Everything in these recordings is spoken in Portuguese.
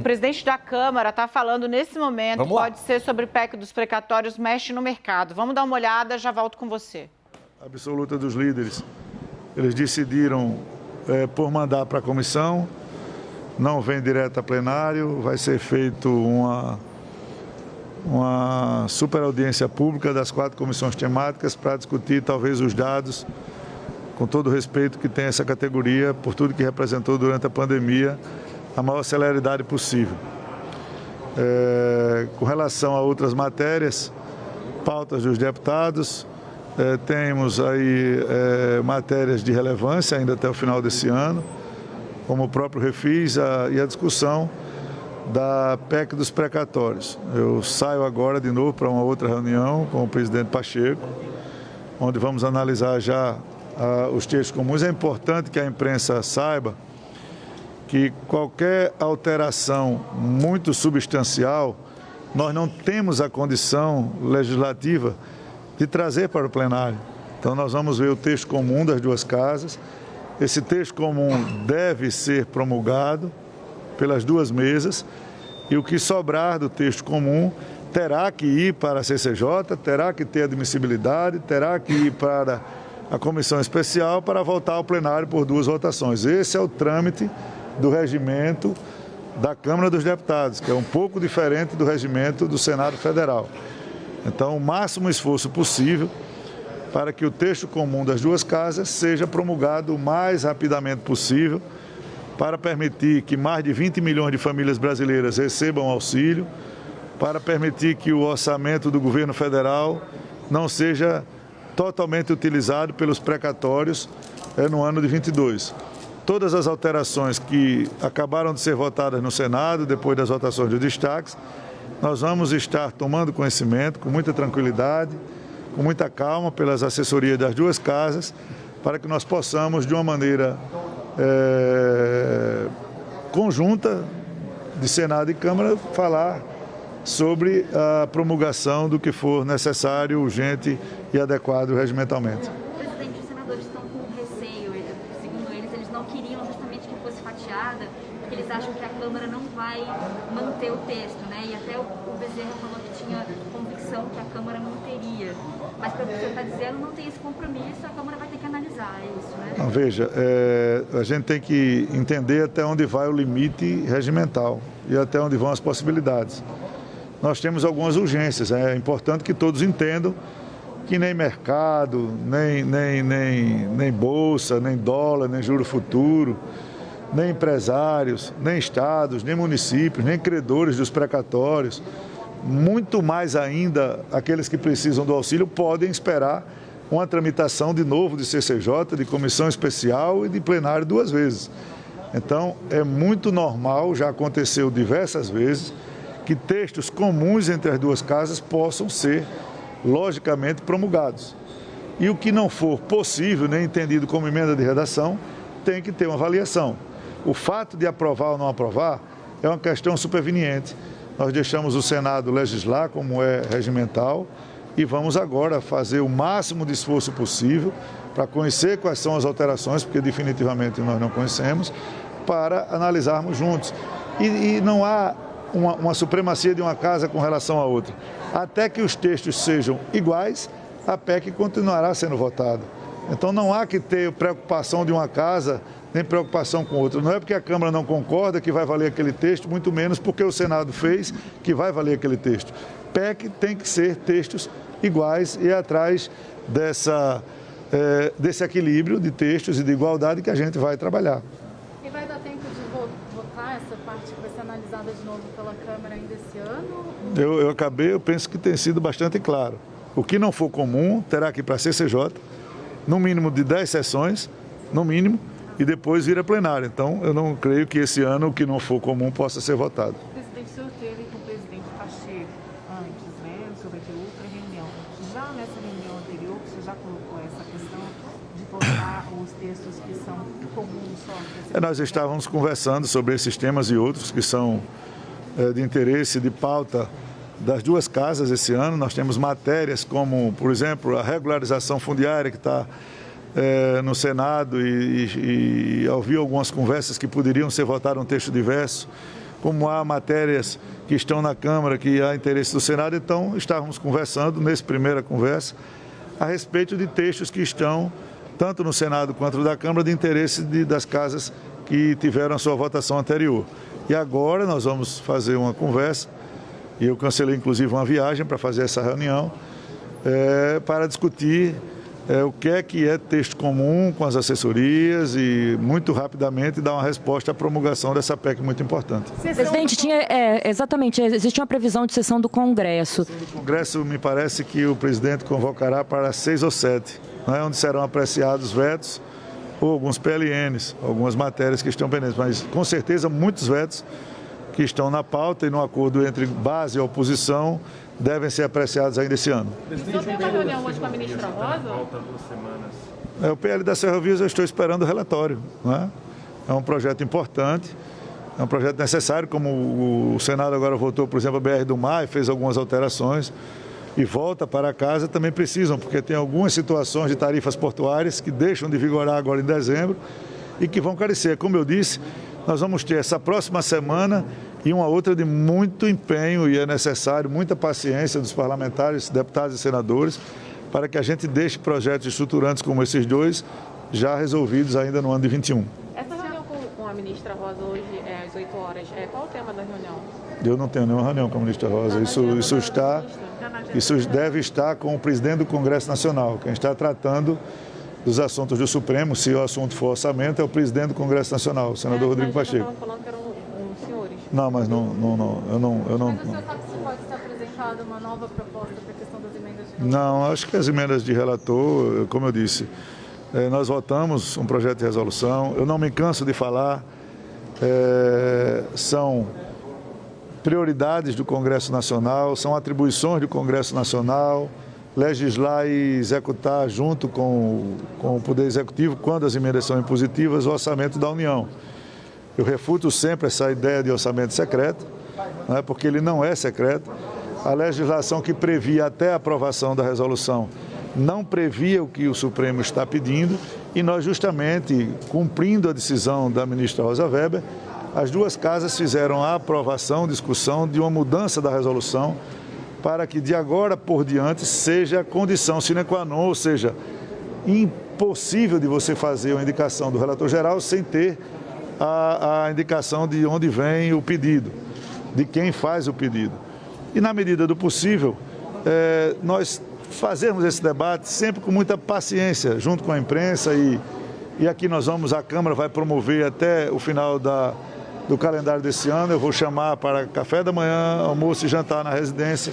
O presidente da Câmara está falando nesse momento, pode ser sobre o PEC dos precatórios, mexe no mercado. Vamos dar uma olhada, já volto com você. Absoluta dos líderes. Eles decidiram por mandar para a comissão, não vem direto a plenário, vai ser feito uma super audiência pública das 4 comissões temáticas para discutir talvez os dados, com todo o respeito que tem essa categoria, por tudo que representou durante a pandemia, a maior celeridade possível. Com relação a outras matérias, pautas dos deputados, temos aí matérias de relevância ainda até o final desse ano, como o próprio refis e a discussão da PEC dos precatórios. Eu saio agora de novo para uma outra reunião com o presidente Pacheco, onde vamos analisar já os textos comuns. É importante que a imprensa saiba que qualquer alteração muito substancial, nós não temos a condição legislativa de trazer para o plenário. Então nós vamos ver o texto comum das duas casas. Esse texto comum deve ser promulgado pelas duas mesas e o que sobrar do texto comum terá que ir para a CCJ, terá que ter admissibilidade, terá que ir para a comissão especial para voltar ao plenário por 2 votações. Esse é o trâmite do regimento da Câmara dos Deputados, que é um pouco diferente do regimento do Senado Federal. Então, o máximo esforço possível para que o texto comum das duas casas seja promulgado o mais rapidamente possível, para permitir que mais de 20 milhões de famílias brasileiras recebam auxílio, para permitir que o orçamento do governo federal não seja totalmente utilizado pelos precatórios no ano de 22. Todas as alterações que acabaram de ser votadas no Senado, depois das votações de destaques, nós vamos estar tomando conhecimento com muita tranquilidade, com muita calma, pelas assessorias das duas casas, para que nós possamos, de uma maneira conjunta, de Senado e Câmara, falar sobre a promulgação do que for necessário, urgente e adequado regimentalmente. Presidente, os senadores estão com receio, segundo eles não queriam justamente que fosse fatiada, porque eles acham que a Câmara não vai manter o texto, né? E até o Bezerra falou que tinha convicção que a Câmara manteria. Mas, pelo que o senhor está dizendo, não tem esse compromisso, a Câmara vai ter que analisar, é isso, né? Não, veja, a gente tem que entender até onde vai o limite regimental e até onde vão as possibilidades. Nós temos algumas urgências, é importante que todos entendam que nem mercado, nem bolsa, nem dólar, nem juro futuro, nem empresários, nem estados, nem municípios, nem credores dos precatórios, muito mais ainda aqueles que precisam do auxílio, podem esperar uma tramitação de novo de CCJ, de comissão especial e de plenário 2 vezes. Então, é muito normal, já aconteceu diversas vezes, que textos comuns entre as duas casas possam ser, logicamente, promulgados. E o que não for possível, nem entendido como emenda de redação, tem que ter uma avaliação. O fato de aprovar ou não aprovar é uma questão superveniente. Nós deixamos o Senado legislar, como é regimental, e vamos agora fazer o máximo de esforço possível para conhecer quais são as alterações, porque definitivamente nós não conhecemos, para analisarmos juntos. E não há uma supremacia de uma casa com relação à outra. Até que os textos sejam iguais, a PEC continuará sendo votada. Então não há que ter preocupação de uma casa, nem preocupação com outra. Não é porque a Câmara não concorda que vai valer aquele texto, muito menos porque o Senado fez que vai valer aquele texto. PEC tem que ser textos iguais e é atrás desse equilíbrio de textos e de igualdade que a gente vai trabalhar. E vai dar tempo de votar essa parte que vai ser analisada de novo pela Câmara ainda esse ano? Eu penso que tem sido bastante claro. O que não for comum terá que ir para a CCJ, no mínimo de 10 sessões, no mínimo, e depois vir a plenário. Então, eu não creio que esse ano o que não for comum possa ser votado. Presidente, o senhor teve com o presidente Pacheco antes, né, sobre aquela outra reunião. Já nessa reunião anterior, você já colocou essa questão de votar os textos que são comuns só? Nós estávamos conversando sobre esses temas e outros que são de interesse, de pauta das duas casas esse ano. Nós temos matérias como, por exemplo, a regularização fundiária que está no Senado e ouvi algumas conversas que poderiam ser votadas um texto diverso. como há matérias que estão na Câmara, que há interesse do Senado, então estávamos conversando, nessa primeira conversa, a respeito de textos que estão, tanto no Senado quanto na Câmara, de interesse das casas que tiveram a sua votação anterior. E agora nós vamos fazer uma conversa, e eu cancelei inclusive uma viagem para fazer essa reunião, para discutir o que é texto comum com as assessorias e, muito rapidamente, dar uma resposta à promulgação dessa PEC muito importante. Presidente, existe uma previsão de sessão do Congresso. O Congresso, me parece que o presidente convocará para 6 ou 7, onde serão apreciados vetos ou alguns PLNs, algumas matérias que estão pendentes, mas com certeza muitos vetos que estão na pauta e no acordo entre base e oposição devem ser apreciados ainda esse ano. O senhor teve uma reunião hoje com a ministra Rosa? O PL das ferrovias, eu estou esperando o relatório. É um projeto importante, é um projeto necessário, como o Senado agora votou, por exemplo, a BR do Mar e fez algumas alterações, e volta para casa também precisam, porque tem algumas situações de tarifas portuárias que deixam de vigorar agora em dezembro e que vão carecer. Como eu disse, nós vamos ter essa próxima semana e uma outra de muito empenho, e é necessário muita paciência dos parlamentares, deputados e senadores, para que a gente deixe projetos estruturantes como esses dois já resolvidos ainda no ano de 21. Essa reunião com a ministra Rosa hoje, às 8 horas, qual o tema da reunião? Eu não tenho nenhuma reunião com a ministra Rosa. Isso deve estar com o presidente do Congresso Nacional. Quem está tratando dos assuntos do Supremo, se o assunto for orçamento, é o presidente do Congresso Nacional, o senador Rodrigo Pacheco. Estavam falando que eram senhores. Não, mas não. Mas o senhor sabe se pode ser apresentada uma nova proposta para a questão das emendas de relator? Não, acho que as emendas de relator, como eu disse, nós votamos um projeto de resolução, eu não me canso de falar, são prioridades do Congresso Nacional, são atribuições do Congresso Nacional, legislar e executar junto com o Poder Executivo, quando as emendas são impositivas, o orçamento da União. Eu refuto sempre essa ideia de orçamento secreto, porque ele não é secreto. A legislação que previa até a aprovação da resolução não previa o que o Supremo está pedindo, e nós, justamente, cumprindo a decisão da ministra Rosa Weber, as duas casas fizeram a aprovação, discussão de uma mudança da resolução para que de agora por diante seja condição sine qua non, ou seja, impossível de você fazer uma indicação do relator geral sem ter a indicação de onde vem o pedido, de quem faz o pedido. E na medida do possível, nós fazemos esse debate sempre com muita paciência, junto com a imprensa, e aqui a Câmara vai promover até o final do calendário desse ano. Eu vou chamar para café da manhã, almoço e jantar na residência,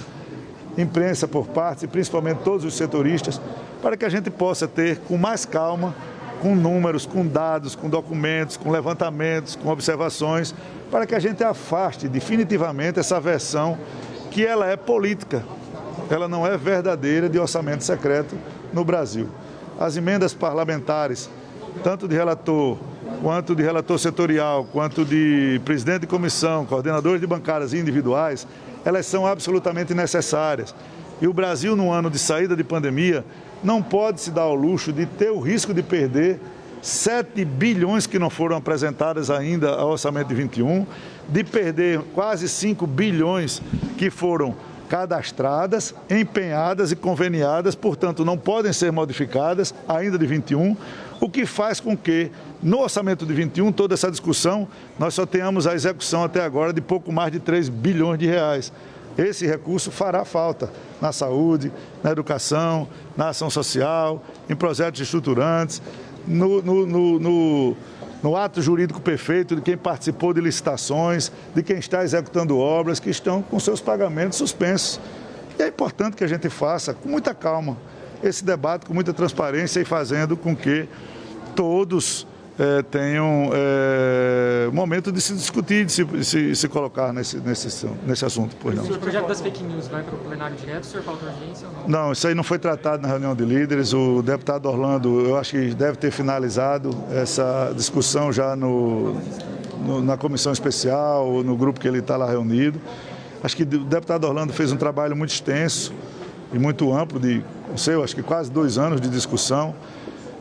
imprensa por parte, e principalmente todos os setoristas, para que a gente possa ter com mais calma, com números, com dados, com documentos, com levantamentos, com observações, para que a gente afaste definitivamente essa versão que ela é política, ela não é verdadeira, de orçamento secreto no Brasil. As emendas parlamentares, tanto de relator, quanto de relator setorial, quanto de presidente de comissão, coordenadores de bancadas individuais, elas são absolutamente necessárias. E o Brasil, no ano de saída de pandemia, não pode se dar ao luxo de ter o risco de perder 7 bilhões que não foram apresentadas ainda ao orçamento de 21, de perder quase 5 bilhões que foram cadastradas, empenhadas e conveniadas, portanto, não podem ser modificadas ainda de 21, o que faz com que, no orçamento de 21, toda essa discussão, nós só tenhamos a execução até agora de pouco mais de 3 bilhões de reais. Esse recurso fará falta na saúde, na educação, na ação social, em projetos estruturantes, no ato jurídico perfeito de quem participou de licitações, de quem está executando obras que estão com seus pagamentos suspensos. E é importante que a gente faça com muita calma esse debate, com muita transparência, e fazendo com que todos tenham momento de se discutir, de se colocar nesse assunto. Pois não. O projeto das fake news vai para o plenário direto, o senhor falta urgência ou não? Não, isso aí não foi tratado na reunião de líderes. O deputado Orlando, eu acho que deve ter finalizado essa discussão já na comissão especial, ou no grupo que ele está lá reunido. Acho que o deputado Orlando fez um trabalho muito extenso e muito amplo, não sei, eu acho que quase 2 anos de discussão.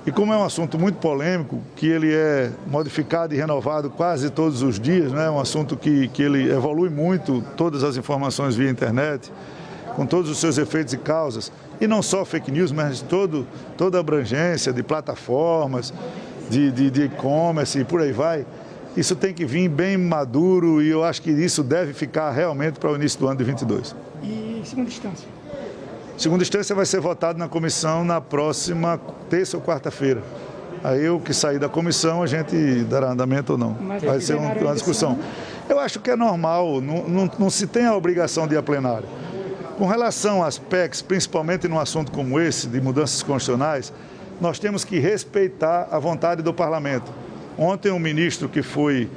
E como é um assunto muito polêmico, que ele é modificado e renovado quase todos os dias, né? Um assunto que ele evolui muito, todas as informações via internet, com todos os seus efeitos e causas, e não só fake news, mas toda a abrangência de plataformas, de e-commerce e por aí vai. Isso tem que vir bem maduro e eu acho que isso deve ficar realmente para o início do ano de 22. E segunda instância? Segunda instância vai ser votado na comissão na próxima terça ou quarta-feira. Aí o que sair da comissão a gente dará andamento ou não. Vai ser uma discussão. Eu acho que é normal, não se tem a obrigação de ir a plenário. Com relação às PECs, principalmente num assunto como esse, de mudanças constitucionais, nós temos que respeitar a vontade do parlamento. Ontem um ministro que foi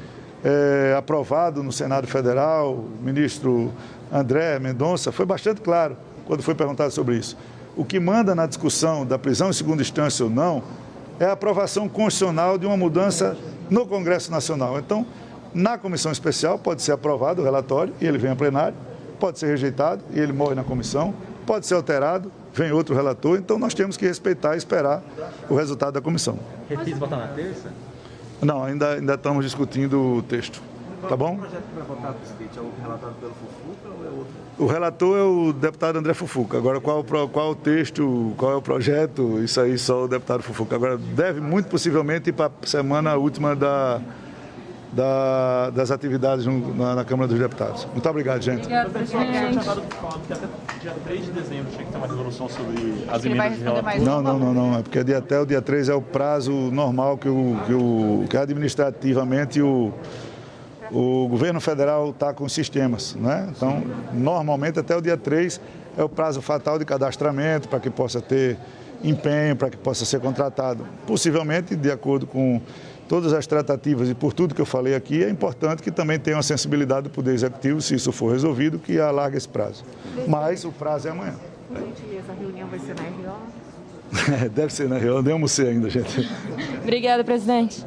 aprovado no Senado Federal, o ministro André Mendonça, foi bastante claro quando foi perguntado sobre isso. O que manda na discussão da prisão em segunda instância ou não é a aprovação constitucional de uma mudança no Congresso Nacional. Então, na comissão especial pode ser aprovado o relatório e ele vem a plenário, pode ser rejeitado e ele morre na comissão, pode ser alterado, vem outro relator, então nós temos que respeitar e esperar o resultado da comissão. Refis votar na terça? Não, ainda estamos discutindo o texto. Tá bom? O projeto que vai votar, presidente, é o relatado pelo Fufuca ou é outro? O relator é o deputado André Fufuca. Agora, qual o texto, qual é o projeto, isso aí só o deputado Fufuca. Agora, deve muito possivelmente ir para a semana última das atividades na Câmara dos Deputados. Muito obrigado, gente. Obrigado, presidente. Dia 3 de dezembro tinha que ter uma resolução sobre as emendas de relator. Não. É porque até o dia 3 é o prazo normal que administrativamente o governo federal está com os sistemas, né? Então, normalmente até o dia 3 é o prazo fatal de cadastramento para que possa ter empenho, para que possa ser contratado. Possivelmente, de acordo com todas as tratativas e por tudo que eu falei aqui, é importante que também tenha uma sensibilidade do Poder Executivo, se isso for resolvido, que alargue esse prazo. Mas o prazo é amanhã. Gente, essa reunião vai ser na RO? Deve ser na RO, eu nem almocei ainda, gente. Obrigada, presidente.